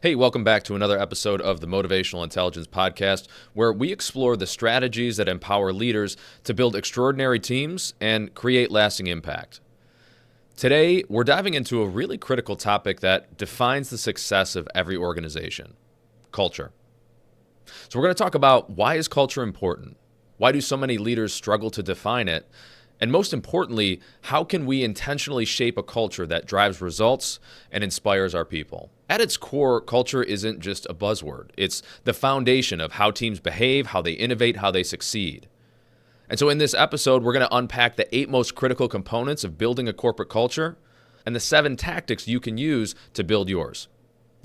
Hey, welcome back to another episode of the Motivational Intelligence Podcast, where we explore the strategies that empower leaders to build extraordinary teams and create lasting impact. Today, we're diving into a really critical topic that defines the success of every organization: culture. So we're going to talk about why is culture important? Why do so many leaders struggle to define it? And most importantly, how can we intentionally shape a culture that drives results and inspires our people? At its core, culture isn't just a buzzword. It's the foundation of how teams behave, how they innovate, how they succeed. And so in this episode, we're going to unpack the 8 most critical components of building a corporate culture and the 7 tactics you can use to build yours.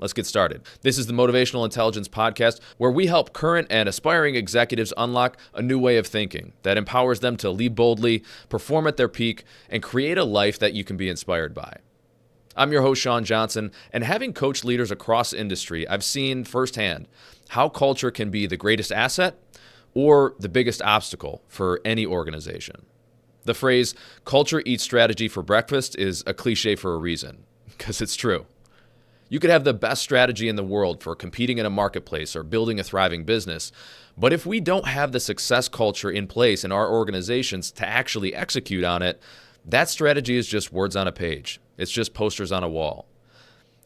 Let's get started. This is the Motivational Intelligence Podcast, where we help current and aspiring executives unlock a new way of thinking that empowers them to lead boldly, perform at their peak, and create a life that you can be inspired by. I'm your host, Sean Johnson, and having coached leaders across industry, I've seen firsthand how culture can be the greatest asset or the biggest obstacle for any organization. The phrase, culture eats strategy for breakfast, is a cliche for a reason, because it's true. You could have the best strategy in the world for competing in a marketplace or building a thriving business, but if we don't have the success culture in place in our organizations to actually execute on it, that strategy is just words on a page. It's just posters on a wall.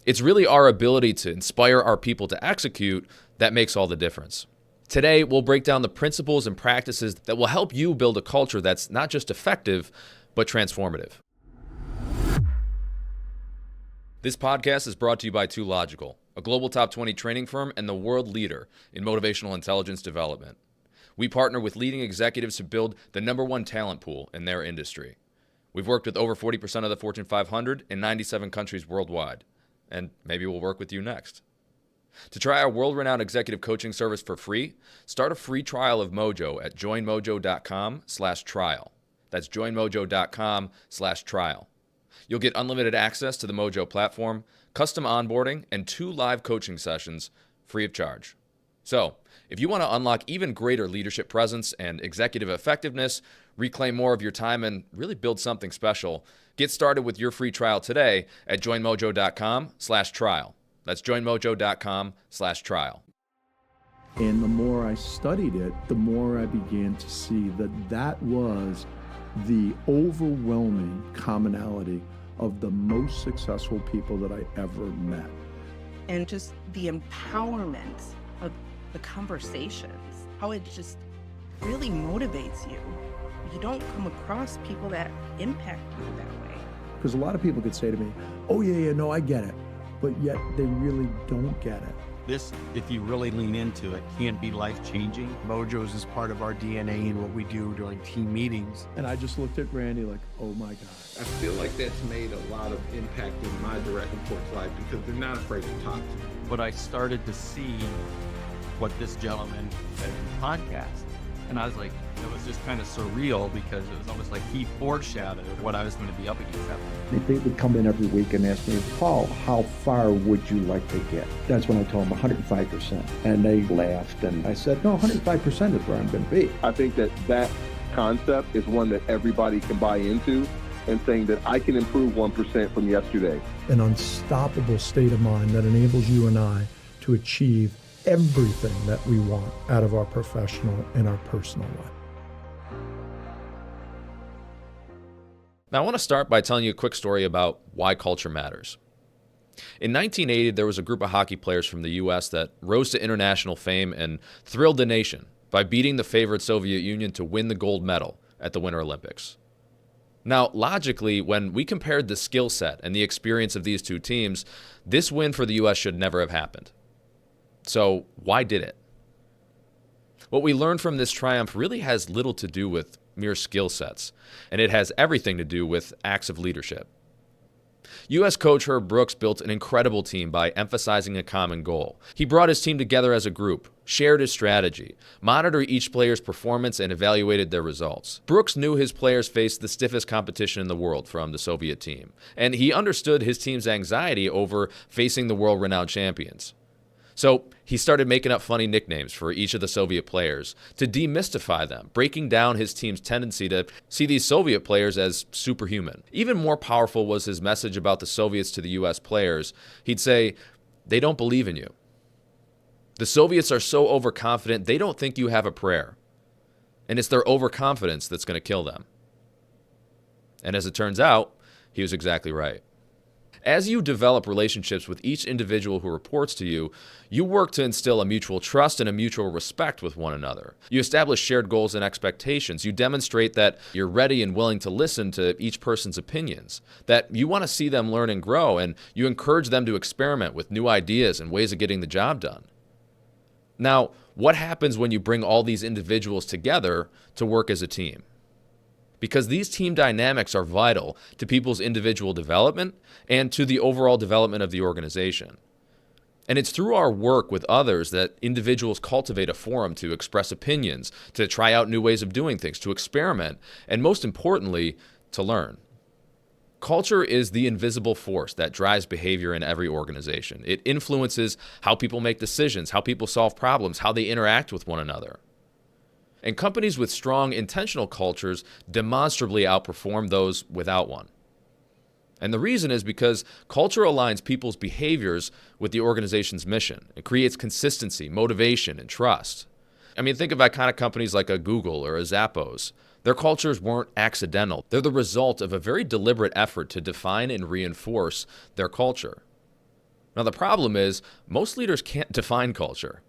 It's really our ability to inspire our people to execute that makes all the difference. Today, we'll break down the principles and practices that will help you build a culture that's not just effective, but transformative. This podcast is brought to you by 2Logical, a global top 20 training firm and the world leader in motivational intelligence development. We partner with leading executives to build the #1 talent pool in their industry. We've worked with over 40% of the Fortune 500 in 97 countries worldwide, and maybe we'll work with you next. To try our world-renowned executive coaching service for free, start a free trial of Mojo at joinmojo.com/trial. That's joinmojo.com/trial. You'll get unlimited access to the Mojo platform, custom onboarding, and 2 live coaching sessions free of charge. So, if you want to unlock even greater leadership presence and executive effectiveness, reclaim more of your time, and really build something special, get started with your free trial today at joinmojo.com/trial. That's joinmojo.com/trial. And the more I studied it, the more I began to see that that was the overwhelming commonality of the most successful people that I ever met. And just the empowerment of the conversations, how it just really motivates you. You don't come across people that impact you that way. Because a lot of people could say to me, oh yeah, no, I get it. But yet they really don't get it. This, if you really lean into it, can be life-changing. Mojo's is part of our DNA and what we do during team meetings. And I just looked at Randy like, oh my God. I feel like that's made a lot of impact in my direct report's life because they're not afraid to talk to me. But I started to see what this gentleman said in the podcast. And I was like, it was just kind of surreal because it was almost like he foreshadowed what I was going to be up against that. They would come in every week and ask me, Paul, how far would you like to get? That's when I told them 105%. And they laughed and I said, no, 105% is where I'm going to be. I think that concept is one that everybody can buy into, and saying that I can improve 1% from yesterday. An unstoppable state of mind that enables you and I to achieve everything that we want out of our professional and our personal life. Now, I want to start by telling you a quick story about why culture matters. In 1980, there was a group of hockey players from the U.S. that rose to international fame and thrilled the nation by beating the favorite Soviet Union to win the gold medal at the Winter Olympics. Now, logically, when we compared the skill set and the experience of these two teams, this win for the U.S. should never have happened. So, why did it? What we learned from this triumph really has little to do with mere skill sets, and it has everything to do with acts of leadership. U.S. coach Herb Brooks built an incredible team by emphasizing a common goal. He brought his team together as a group, shared his strategy, monitored each player's performance, and evaluated their results. Brooks knew his players faced the stiffest competition in the world from the Soviet team, and he understood his team's anxiety over facing the world-renowned champions. So he started making up funny nicknames for each of the Soviet players to demystify them, breaking down his team's tendency to see these Soviet players as superhuman. Even more powerful was his message about the Soviets to the U.S. players. He'd say, They don't believe in you. The Soviets are so overconfident, they don't think you have a prayer. And it's their overconfidence that's going to kill them. And as it turns out, he was exactly right. As you develop relationships with each individual who reports to you, you work to instill a mutual trust and a mutual respect with one another. You establish shared goals and expectations. You demonstrate that you're ready and willing to listen to each person's opinions, that you want to see them learn and grow, and you encourage them to experiment with new ideas and ways of getting the job done. Now, what happens when you bring all these individuals together to work as a team? Because these team dynamics are vital to people's individual development and to the overall development of the organization. And it's through our work with others that individuals cultivate a forum to express opinions, to try out new ways of doing things, to experiment, and most importantly, to learn. Culture is the invisible force that drives behavior in every organization. It influences how people make decisions, how people solve problems, how they interact with one another. And companies with strong intentional cultures demonstrably outperform those without one. And the reason is because culture aligns people's behaviors with the organization's mission. It creates consistency, motivation, and trust. I mean, think of iconic companies like a Google or a Zappos. Their cultures weren't accidental. They're the result of a very deliberate effort to define and reinforce their culture. Now, the problem is most leaders can't define culture.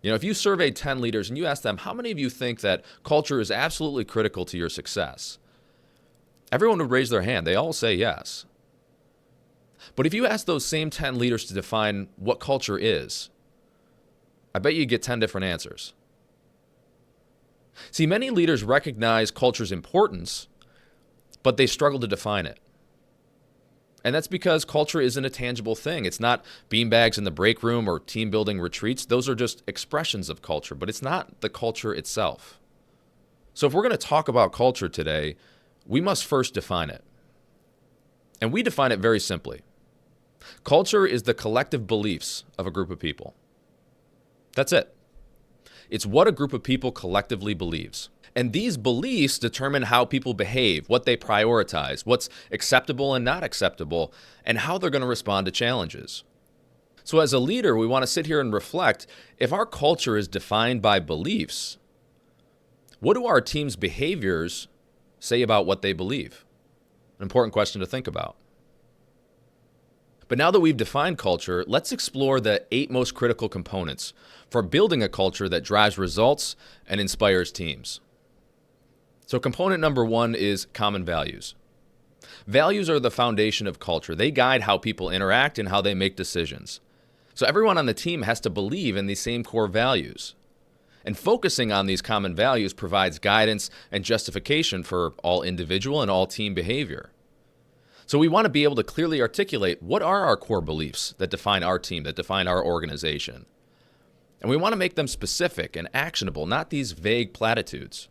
If you survey 10 leaders and you ask them, how many of you think that culture is absolutely critical to your success? Everyone would raise their hand. They all say yes. But if you ask those same 10 leaders to define what culture is, I bet you get 10 different answers. See, many leaders recognize culture's importance, but they struggle to define it. And that's because culture isn't a tangible thing. It's not beanbags in the break room or team building retreats. Those are just expressions of culture, but it's not the culture itself. So if we're going to talk about culture today, we must first define it. And we define it very simply. Culture is the collective beliefs of a group of people. That's it. It's what a group of people collectively believes. And these beliefs determine how people behave, what they prioritize, what's acceptable and not acceptable, and how they're going to respond to challenges. So as a leader, we want to sit here and reflect, if our culture is defined by beliefs, what do our team's behaviors say about what they believe? An important question to think about. But now that we've defined culture, let's explore the 8 most critical components for building a culture that drives results and inspires teams. So component number 1 is common values. Values are the foundation of culture. They guide how people interact and how they make decisions. So everyone on the team has to believe in these same core values. And focusing on these common values provides guidance and justification for all individual and all team behavior. So we want to be able to clearly articulate what are our core beliefs that define our team, that define our organization. And we want to make them specific and actionable, not these vague platitudes.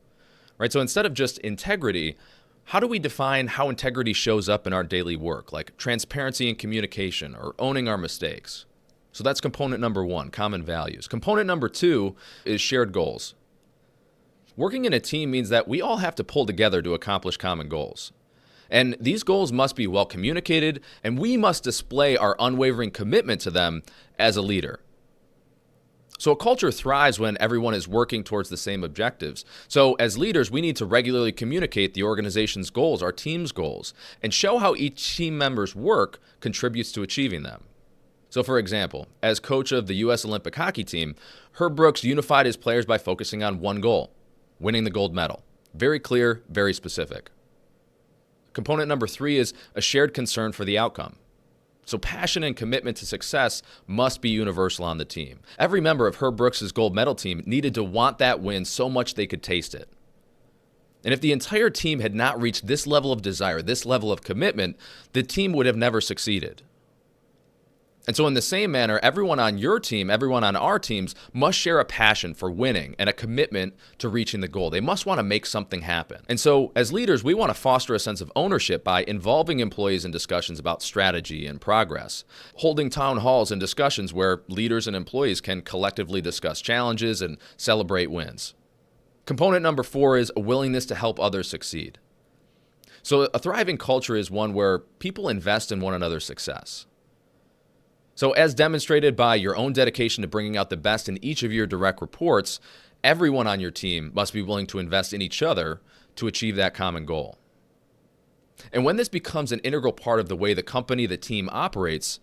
Right? So instead of just integrity, how do we define how integrity shows up in our daily work, like transparency and communication or owning our mistakes? So that's component number 1, common values. Component number 2 is shared goals. Working in a team means that we all have to pull together to accomplish common goals. And these goals must be well communicated, and we must display our unwavering commitment to them as a leader. So a culture thrives when everyone is working towards the same objectives. So as leaders, we need to regularly communicate the organization's goals, our team's goals, and show how each team member's work contributes to achieving them. So for example, as coach of the U.S. Olympic hockey team, Herb Brooks unified his players by focusing on one goal, winning the gold medal. Very clear, very specific. Component number 3 is a shared concern for the outcome. So passion and commitment to success must be universal on the team. Every member of Herb Brooks' gold medal team needed to want that win so much they could taste it. And if the entire team had not reached this level of desire, this level of commitment, the team would have never succeeded. And so in the same manner, everyone on your team, everyone on our teams must share a passion for winning and a commitment to reaching the goal. They must want to make something happen. And so as leaders, we want to foster a sense of ownership by involving employees in discussions about strategy and progress, holding town halls and discussions where leaders and employees can collectively discuss challenges and celebrate wins. Component number 4 is a willingness to help others succeed. So a thriving culture is one where people invest in one another's success. So as demonstrated by your own dedication to bringing out the best in each of your direct reports, everyone on your team must be willing to invest in each other to achieve that common goal. And when this becomes an integral part of the way the company, the team operates,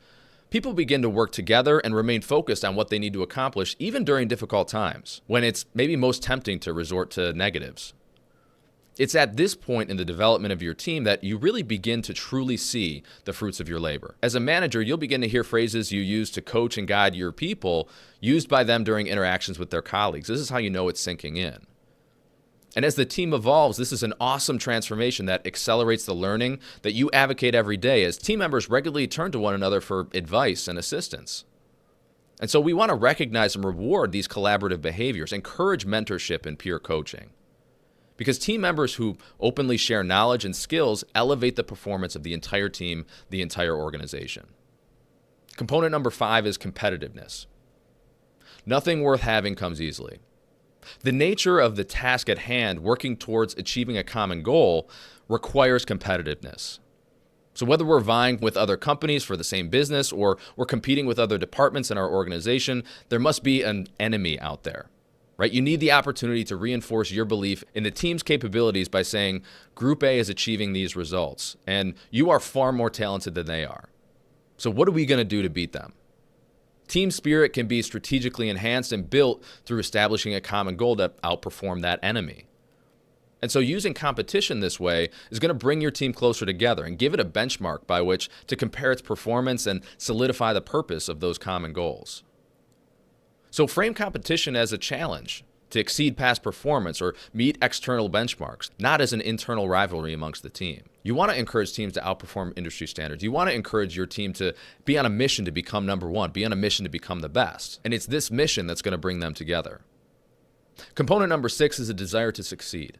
people begin to work together and remain focused on what they need to accomplish even during difficult times, when it's maybe most tempting to resort to negatives. It's at this point in the development of your team that you really begin to truly see the fruits of your labor. As a manager, you'll begin to hear phrases you use to coach and guide your people used by them during interactions with their colleagues. This is how you know it's sinking in. And as the team evolves, this is an awesome transformation that accelerates the learning that you advocate every day as team members regularly turn to one another for advice and assistance. And so we want to recognize and reward these collaborative behaviors, encourage mentorship and peer coaching. Because team members who openly share knowledge and skills elevate the performance of the entire team, the entire organization. Component number 5 is competitiveness. Nothing worth having comes easily. The nature of the task at hand, working towards achieving a common goal, requires competitiveness. So whether we're vying with other companies for the same business or we're competing with other departments in our organization, there must be an enemy out there. Right? You need the opportunity to reinforce your belief in the team's capabilities by saying, Group A is achieving these results, and you are far more talented than they are. So what are we going to do to beat them? Team spirit can be strategically enhanced and built through establishing a common goal to outperform that enemy. And so using competition this way is going to bring your team closer together and give it a benchmark by which to compare its performance and solidify the purpose of those common goals. So frame competition as a challenge to exceed past performance or meet external benchmarks, not as an internal rivalry amongst the team. You want to encourage teams to outperform industry standards. You want to encourage your team to be on a mission to become number one, be on a mission to become the best. And it's this mission that's going to bring them together. Component number 6 is a desire to succeed.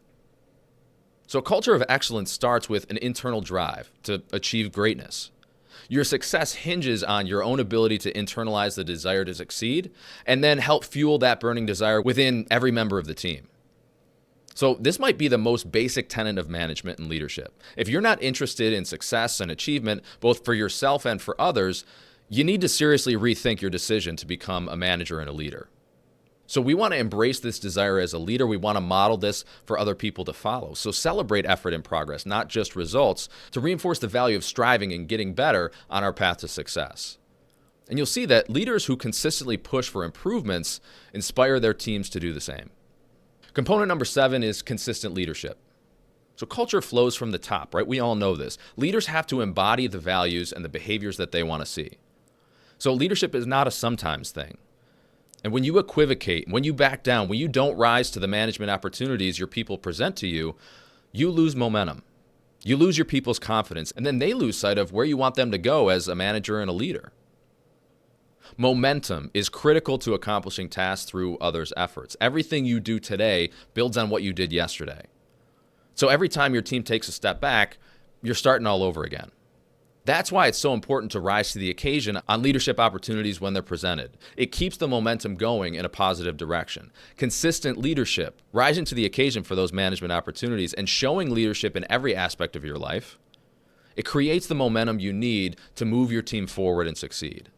So a culture of excellence starts with an internal drive to achieve greatness. Your success hinges on your own ability to internalize the desire to succeed and then help fuel that burning desire within every member of the team. So this might be the most basic tenet of management and leadership. If you're not interested in success and achievement, both for yourself and for others, you need to seriously rethink your decision to become a manager and a leader. So we want to embrace this desire as a leader. We want to model this for other people to follow. So celebrate effort and progress, not just results, to reinforce the value of striving and getting better on our path to success. And you'll see that leaders who consistently push for improvements inspire their teams to do the same. Component number 7 is consistent leadership. So culture flows from the top, right? We all know this. Leaders have to embody the values and the behaviors that they want to see. So leadership is not a sometimes thing. And when you equivocate, when you back down, when you don't rise to the management opportunities your people present to you, you lose momentum. You lose your people's confidence, and then they lose sight of where you want them to go as a manager and a leader. Momentum is critical to accomplishing tasks through others' efforts. Everything you do today builds on what you did yesterday. So every time your team takes a step back, you're starting all over again. That's why it's so important to rise to the occasion on leadership opportunities when they're presented. It keeps the momentum going in a positive direction. Consistent leadership, rising to the occasion for those management opportunities and showing leadership in every aspect of your life, it creates the momentum you need to move your team forward and succeed.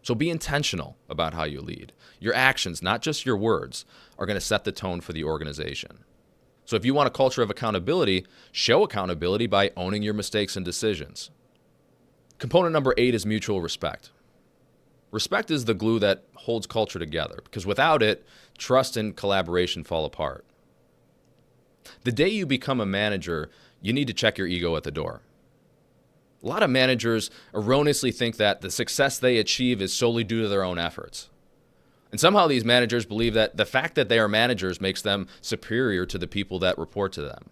So be intentional about how you lead. Your actions, not just your words, are going to set the tone for the organization. So if you want a culture of accountability, show accountability by owning your mistakes and decisions. Component number 8 is mutual respect. Respect is the glue that holds culture together, because without it, trust and collaboration fall apart. The day you become a manager, you need to check your ego at the door. A lot of managers erroneously think that the success they achieve is solely due to their own efforts. And somehow these managers believe that the fact that they are managers makes them superior to the people that report to them.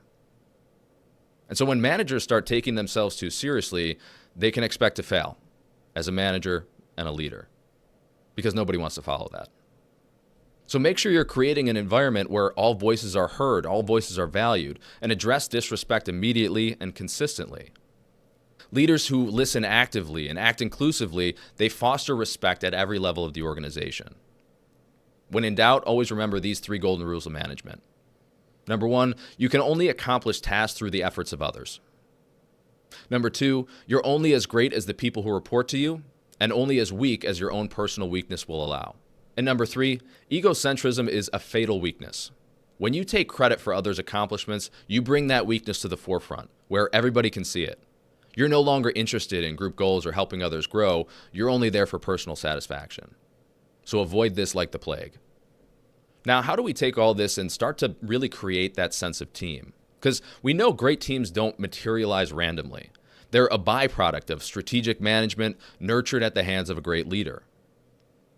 And so when managers start taking themselves too seriously, they can expect to fail as a manager and a leader, because nobody wants to follow that. So make sure you're creating an environment where all voices are heard, all voices are valued, and address disrespect immediately and consistently. Leaders who listen actively and act inclusively, they foster respect at every level of the organization. When in doubt, always remember these 3 golden rules of management. Number 1, you can only accomplish tasks through the efforts of others. Number 2, you're only as great as the people who report to you. and only as weak as your own personal weakness will allow. And number 3, egocentrism is a fatal weakness. When you take credit for others' accomplishments, you bring that weakness to the forefront, where everybody can see it. You're no longer interested in group goals or helping others grow. You're only there for personal satisfaction. So avoid this like the plague. Now, how do we take all this and start to really create that sense of team? Because we know great teams don't materialize randomly. They're a byproduct of strategic management nurtured at the hands of a great leader.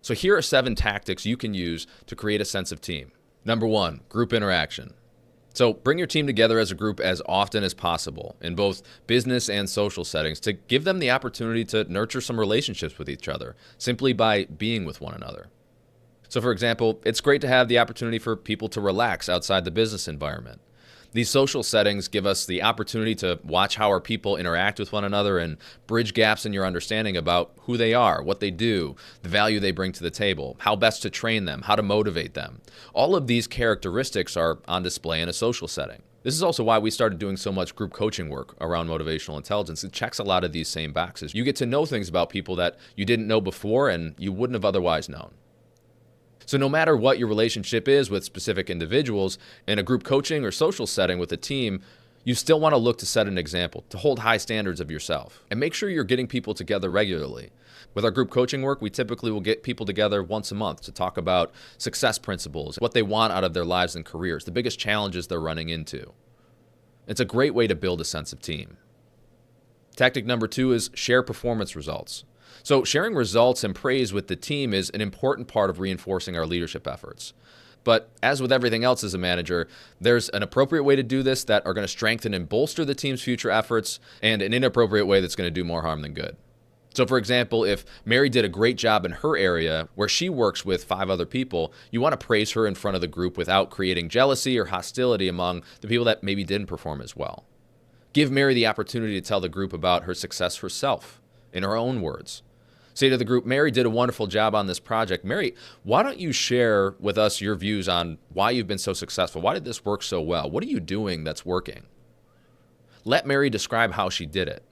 So here are 7 tactics you can use to create a sense of team. Number 1, group interaction. So bring your team together as a group as often as possible in both business and social settings to give them the opportunity to nurture some relationships with each other simply by being with one another. So for example, it's great to have the opportunity for people to relax outside the business environment. These social settings give us the opportunity to watch how our people interact with one another and bridge gaps in your understanding about who they are, what they do, the value they bring to the table, how best to train them, how to motivate them. All of these characteristics are on display in a social setting. This is also why we started doing so much group coaching work around motivational intelligence. It checks a lot of these same boxes. You get to know things about people that you didn't know before and you wouldn't have otherwise known. So no matter what your relationship is with specific individuals, in a group coaching or social setting with a team, you still want to look to set an example, to hold high standards of yourself, and make sure you're getting people together regularly. With our group coaching work, we typically will get people together once a month to talk about success principles, what they want out of their lives and careers, the biggest challenges they're running into. It's a great way to build a sense of team. Tactic number 2 is share performance results. So sharing results and praise with the team is an important part of reinforcing our leadership efforts. But as with everything else as a manager, there's an appropriate way to do this that are going to strengthen and bolster the team's future efforts, and an inappropriate way that's going to do more harm than good. So for example, if Mary did a great job in her area where she works with 5 other people, you want to praise her in front of the group without creating jealousy or hostility among the people that maybe didn't perform as well. Give Mary the opportunity to tell the group about her success herself, in her own words. Say to the group, Mary did a wonderful job on this project. Mary, why don't you share with us your views on why you've been so successful? Why did this work so well? What are you doing that's working? Let Mary describe how she did it.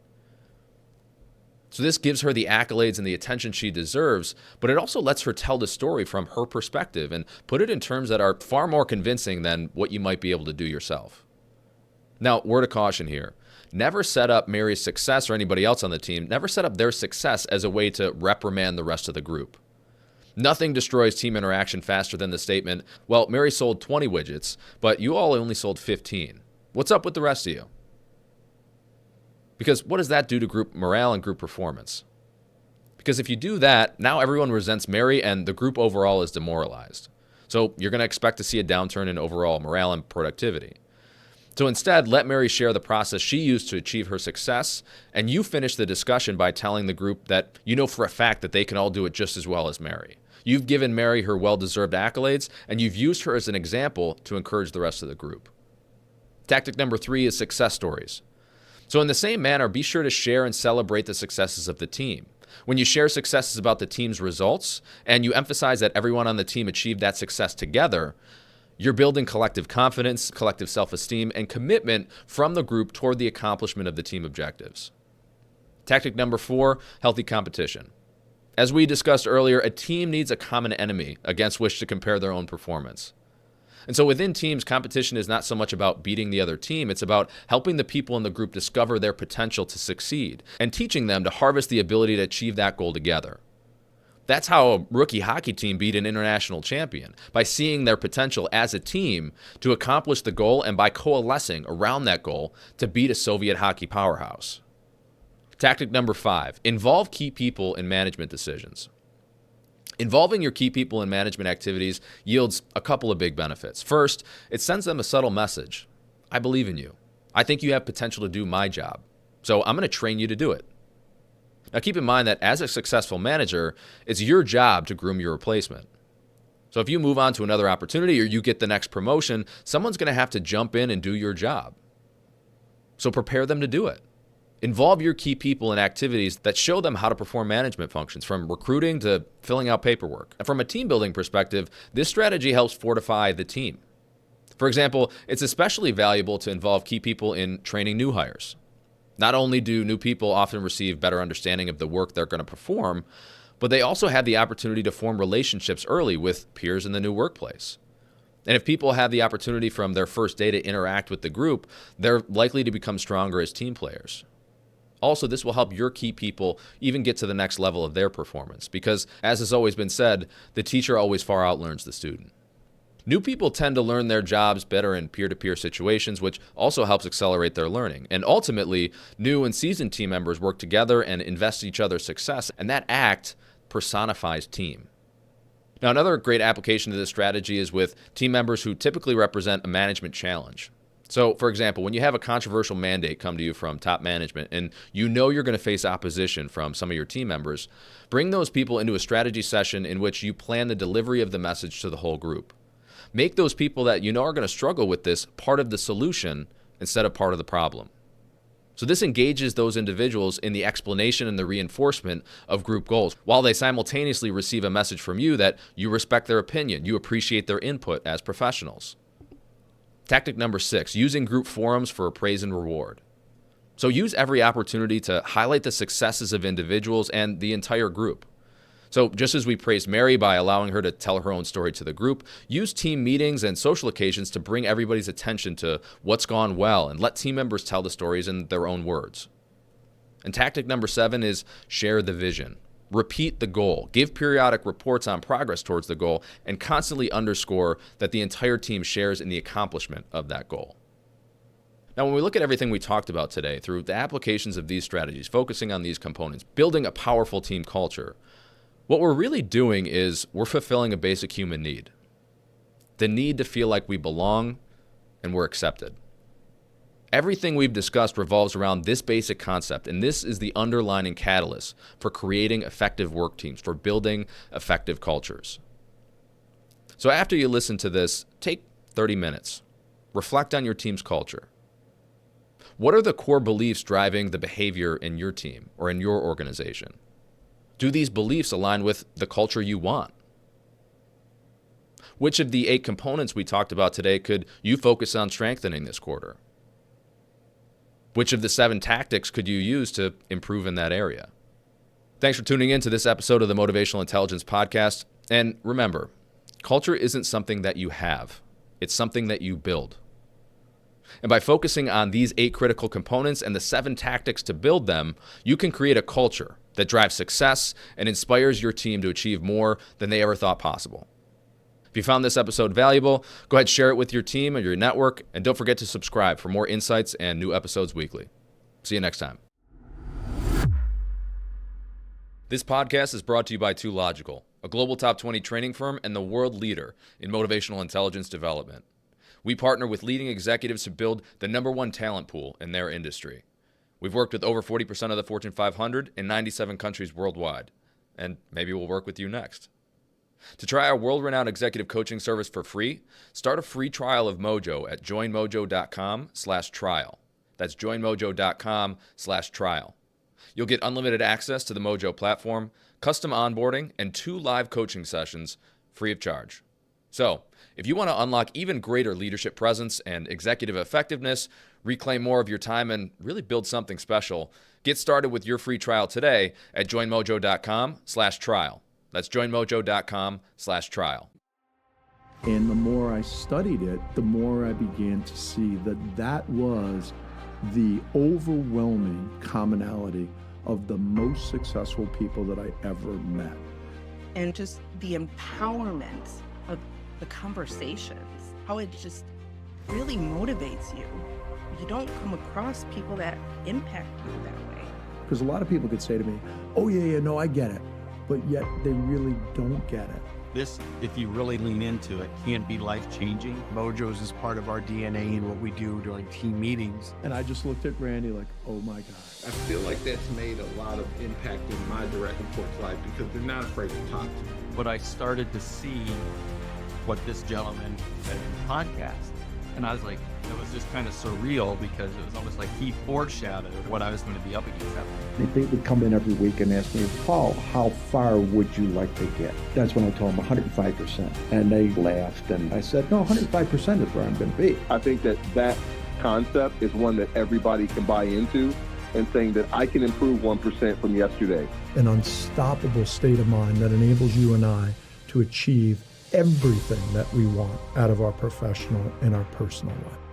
So this gives her the accolades and the attention she deserves, but it also lets her tell the story from her perspective and put it in terms that are far more convincing than what you might be able to do yourself. Now, word of caution here. Never set up Mary's success or anybody else on the team, never set up their success as a way to reprimand the rest of the group. Nothing destroys team interaction faster than the statement, well, Mary sold 20 widgets, but you all only sold 15. What's up with the rest of you? Because what does that do to group morale and group performance? Because if you do that, now everyone resents Mary and the group overall is demoralized. So you're going to expect to see a downturn in overall morale and productivity. So instead, let Mary share the process she used to achieve her success, and you finish the discussion by telling the group that you know for a fact that they can all do it just as well as Mary. You've given Mary her well-deserved accolades, and you've used her as an example to encourage the rest of the group. Tactic number 3 is success stories. So in the same manner, be sure to share and celebrate the successes of the team. When you share successes about the team's results, and you emphasize that everyone on the team achieved that success together, you're building collective confidence, collective self-esteem, and commitment from the group toward the accomplishment of the team objectives. Tactic number 4, healthy competition. As we discussed earlier, a team needs a common enemy against which to compare their own performance. And so within teams, competition is not so much about beating the other team, it's about helping the people in the group discover their potential to succeed and teaching them to harvest the ability to achieve that goal together. That's how a rookie hockey team beat an international champion, by seeing their potential as a team to accomplish the goal and by coalescing around that goal to beat a Soviet hockey powerhouse. Tactic number 5, involve key people in management decisions. Involving your key people in management activities yields a couple of big benefits. First, it sends them a subtle message. I believe in you. I think you have potential to do my job. So I'm going to train you to do it. Now keep in mind that as a successful manager, it's your job to groom your replacement. So if you move on to another opportunity or you get the next promotion, someone's going to have to jump in and do your job. So prepare them to do it. Involve your key people in activities that show them how to perform management functions, from recruiting to filling out paperwork. And from a team building perspective, this strategy helps fortify the team. For example, it's especially valuable to involve key people in training new hires. Not only do new people often receive better understanding of the work they're going to perform, but they also have the opportunity to form relationships early with peers in the new workplace. And if people have the opportunity from their first day to interact with the group, they're likely to become stronger as team players. Also, this will help your key people even get to the next level of their performance because, as has always been said, the teacher always far outlearns the student. New people tend to learn their jobs better in peer-to-peer situations, which also helps accelerate their learning. And ultimately, new and seasoned team members work together and invest in each other's success, and that act personifies team. Now, another great application of this strategy is with team members who typically represent a management challenge. So, for example, when you have a controversial mandate come to you from top management and you know you're going to face opposition from some of your team members, bring those people into a strategy session in which you plan the delivery of the message to the whole group. Make those people that you know are going to struggle with this part of the solution instead of part of the problem. So this engages those individuals in the explanation and the reinforcement of group goals, while they simultaneously receive a message from you that you respect their opinion, you appreciate their input as professionals. Tactic number 6, using group forums for praise and reward. So use every opportunity to highlight the successes of individuals and the entire group. So just as we praised Mary by allowing her to tell her own story to the group, use team meetings and social occasions to bring everybody's attention to what's gone well and let team members tell the stories in their own words. And tactic number 7 is share the vision. Repeat the goal. Give periodic reports on progress towards the goal and constantly underscore that the entire team shares in the accomplishment of that goal. Now, when we look at everything we talked about today through the applications of these strategies, focusing on these components, building a powerful team culture, what we're really doing is we're fulfilling a basic human need. The need to feel like we belong and we're accepted. Everything we've discussed revolves around this basic concept, and this is the underlying catalyst for creating effective work teams, for building effective cultures. So after you listen to this, take 30 minutes. Reflect on your team's culture. What are the core beliefs driving the behavior in your team or in your organization? Do these beliefs align with the culture you want? Which of the 8 components we talked about today could you focus on strengthening this quarter? Which of the 7 tactics could you use to improve in that area? Thanks for tuning in to this episode of the Motivational Intelligence Podcast. And remember, culture isn't something that you have. It's something that you build. And by focusing on these 8 critical components and the 7 tactics to build them, you can create a culture that drives success and inspires your team to achieve more than they ever thought possible. If you found this episode valuable, go ahead and share it with your team or your network, and don't forget to subscribe for more insights and new episodes weekly. See you next time. This podcast is brought to you by 2Logical, a global top 20 training firm and the world leader in motivational intelligence development. We partner with leading executives to build the #1 talent pool in their industry. We've worked with over 40% of the Fortune 500 in 97 countries worldwide, and maybe we'll work with you next. To try our world-renowned executive coaching service for free, start a free trial of Mojo at joinmojo.com/trial. That's joinmojo.com/trial. You'll get unlimited access to the Mojo platform, custom onboarding, and 2 live coaching sessions free of charge. So, if you want to unlock even greater leadership presence and executive effectiveness, reclaim more of your time, and really build something special, get started with your free trial today at joinmojo.com/trial. That's joinmojo.com/trial. And the more I studied it, the more I began to see that that was the overwhelming commonality of the most successful people that I ever met. And just the empowerment of the conversations, how it just really motivates you. You don't come across people that impact you that way. Because a lot of people could say to me, oh yeah, no, I get it. But yet they really don't get it. This, if you really lean into it, can be life-changing. Mojos is part of our DNA and what we do during team meetings. And I just looked at Randy like, oh my God. I feel like that's made a lot of impact in my direct report's life because they're not afraid to talk to me. But I started to see what this gentleman said in the podcast. And I was like, it was just kind of surreal because it was almost like he foreshadowed what I was going to be up against that point. They would come in every week and ask me, Paul, how far would you like to get? That's when I told them 105%. And they laughed, and I said, no, 105% is where I'm going to be. I think that concept is one that everybody can buy into and saying that I can improve 1% from yesterday. An unstoppable state of mind that enables you and I to achieve everything that we want out of our professional and our personal life.